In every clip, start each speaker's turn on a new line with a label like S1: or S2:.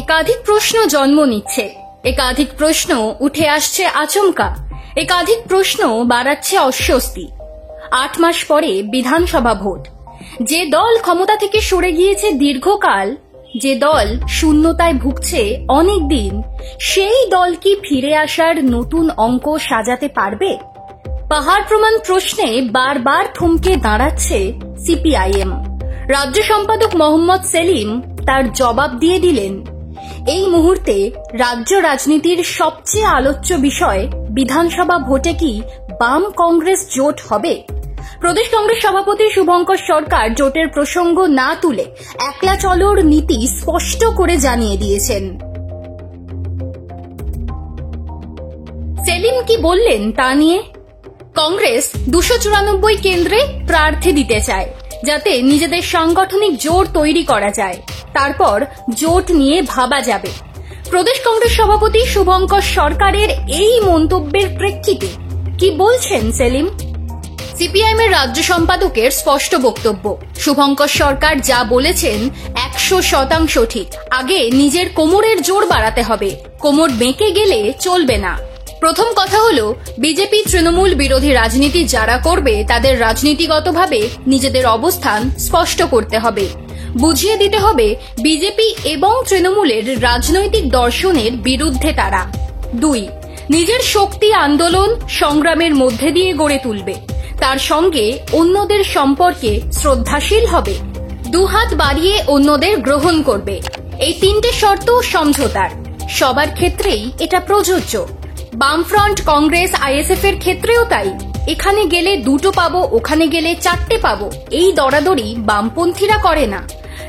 S1: একাধিক প্রশ্ন জন্ম নিচ্ছে, একাধিক প্রশ্ন উঠে আসছে আচমকা, একাধিক প্রশ্ন বাড়াচ্ছে অস্বস্তি। ৮ মাস পরে বিধানসভা ভোট। যে দল ক্ষমতা থেকে সরে গিয়েছে দীর্ঘকাল, যে দল শূন্যতায় ভুগছে অনেক দিন, সেই দল কি ফিরে আসার নতুন অঙ্ক সাজাতে পারবে? পাহাড় প্রমাণ প্রশ্নে বারবার থমকে দাঁড়াচ্ছে সিপিআইএম। রাজ্য সম্পাদক মোহাম্মদ সেলিম তার জবাব দিয়ে দিলেন। এই মুহূর্তে রাজ্য রাজনীতির সবচেয়ে আলোচ্য বিষয় বিধানসভা ভোটে কি বাম কংগ্রেস জোট হবে। প্রদেশ কংগ্রেস সভাপতি শুভঙ্কর সরকার জোটের প্রসঙ্গ না তুলে একলা চলোর নীতি স্পষ্ট করে জানিয়ে দিয়েছেন। সেলিম কি বললেন তা নিয়ে? কংগ্রেস 294 কেন্দ্রে প্রার্থী দিতে চায়, যাতে নিজেদের সাংগঠনিক জোট তৈরি করা যায়, তারপর জোট নিয়ে ভাবা যাবে। প্রদেশ কংগ্রেস সভাপতি শুভঙ্কর সরকারের এই মন্তব্যের প্রেক্ষিতে কি বলছেন সেলিম? সিপিআইএম এর রাজ্য সম্পাদকের স্পষ্ট বক্তব্য, শুভঙ্কর সরকার যা বলেছেন 100% ঠিক। আগে নিজের কোমরের জোর বাড়াতে হবে, কোমর বেঁকে গেলে চলবে না। প্রথম কথা হলো, বিজেপি তৃণমূল বিরোধী রাজনীতি যারা করবে তাদের রাজনীতিগতভাবে নিজেদের অবস্থান স্পষ্ট করতে হবে, বুঝিয়ে দিতে হবে বিজেপি এবং তৃণমূলের রাজনৈতিক দর্শনের বিরুদ্ধে তারা। 2, নিজের শক্তি আন্দোলন সংগ্রামের মধ্যে দিয়ে গড়ে তুলবে, তার সঙ্গে অন্যদের সম্পর্কে শ্রদ্ধাশীল হবে, দুহাত বাড়িয়ে অন্যদের গ্রহণ করবে। এই 3টে শর্ত সমঝোতার, সবার ক্ষেত্রেই এটা প্রযোজ্য। বামফ্রন্ট, কংগ্রেস, আইএসএফ এর ক্ষেত্রেও তাই। এখানে গেলে 2টো পাবো, ওখানে গেলে 4টে পাবো, এই দরাদরি বামপন্থীরা করে না।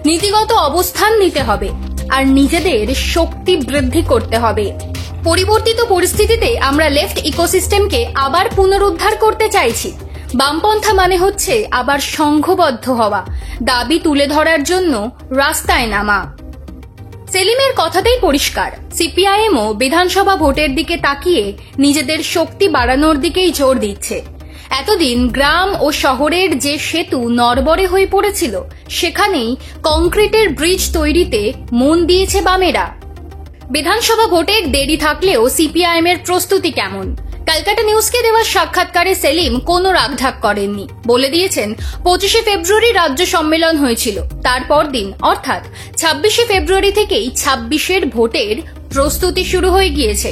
S1: নীতিগত অবস্থান নিতে হবে আর নিজেদের শক্তি বৃদ্ধি করতে হবে। পরিবর্তিত পরিস্থিতিতে আমরা লেফট ইকোসিস্টেমকে আবার পুনরুদ্ধার করতে চাইছি। বামপন্থা মানে হচ্ছে আবার সংঘবদ্ধ হওয়া, দাবি তুলে ধরার জন্য রাস্তায় নামা। সেলিমের কথাতেই পরিষ্কার, সিপিআইএমও বিধানসভা ভোটের দিকে তাকিয়ে নিজেদের শক্তি বাড়ানোর দিকেই জোর দিচ্ছে। এতদিন গ্রাম ও শহরের যে সেতু নড়বড়ে হয়ে পড়েছিল, সেখানেই কংক্রিটের ব্রিজ তৈরিতে মন দিয়েছে বামেরা। বিধানসভা ভোটের দেরি থাকলেও সিপিআইএম এর প্রস্তুতি কেমন? ক্যালকাটা নিউজকে দেওয়া সাক্ষাৎকারে সেলিম কোনো রাগঢাক করেননি, বলে দিয়েছেন 25শে ফেব্রুয়ারি রাজ্য সম্মেলন হয়েছিল, তারপর দিন অর্থাৎ 26শে ফেব্রুয়ারি থেকেই 26এর ভোটের প্রস্তুতি শুরু হয়ে গিয়েছে।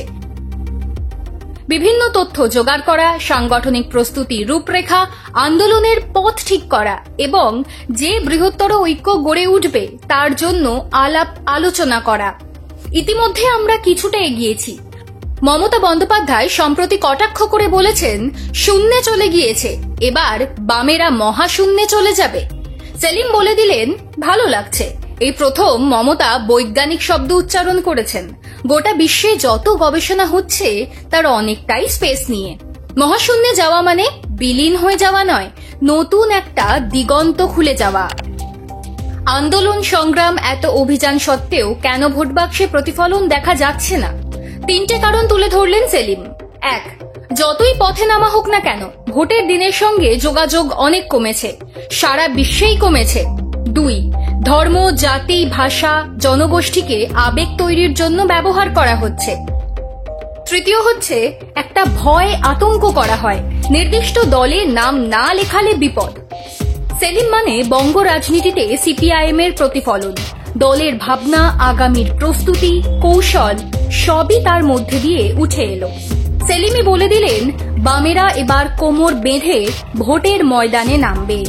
S1: বিভিন্ন তথ্য জোগাড় করা, সাংগঠনিক প্রস্তুতি রূপরেখা, আন্দোলনের পথ ঠিক করা এবং যে বৃহত্তর ঐক্য গড়ে উঠবে তার জন্য আলাপ আলোচনা করা। ইতিমধ্যে আমরা কিছুটা এগিয়েছি। মমতা বন্দ্যোপাধ্যায় সম্প্রতি কটাক্ষ করে বলেছেন, শূন্যে চলে গিয়েছে, এবার বামেরা মহাশূন্যে চলে যাবে। সেলিম বলে দিলেন, ভালো লাগছে, এই প্রথম মমতা বৈজ্ঞানিক শব্দ উচ্চারণ করেছেন। গোটা বিশ্বে যত গবেষণা হচ্ছে তার অনেকটাই স্পেস নিয়ে। মহাশূন্যে যাওয়া মানে বিলীন হয়ে যাওয়া নয়, নতুন একটা দিগন্ত খুলে যাওয়া। আন্দোলন সংগ্রাম এত অভিযান সত্ত্বেও কেন ভোট বাক্সে প্রতিফলন দেখা যাচ্ছে না? 3টে কারণ তুলে ধরলেন সেলিম। 1, যতই পথে নামা হোক না কেন, ভোটের দিনের সঙ্গে যোগাযোগ অনেক কমেছে, সারা বিশ্বেই কমেছে। 2, ধর্ম, জাতি, ভাষা, জনগোষ্ঠীকে আবেগ তৈরির জন্য ব্যবহার করা হচ্ছে। 3 হচ্ছে একটা ভয় আতঙ্ক করা হয়, নির্দিষ্ট দলে নাম না লেখালে বিপদ। সেলিম মানে বঙ্গ রাজনীতিতে সিপিআইএম এর প্রতিফলন, দলের ভাবনা, আগামীর প্রস্তুতি, কৌশল সবই তার মধ্যে দিয়ে উঠে এলো। সেলিমই বলে দিলেন, বামেরা এবার কোমর বেঁধে ভোটের ময়দানে নামবে।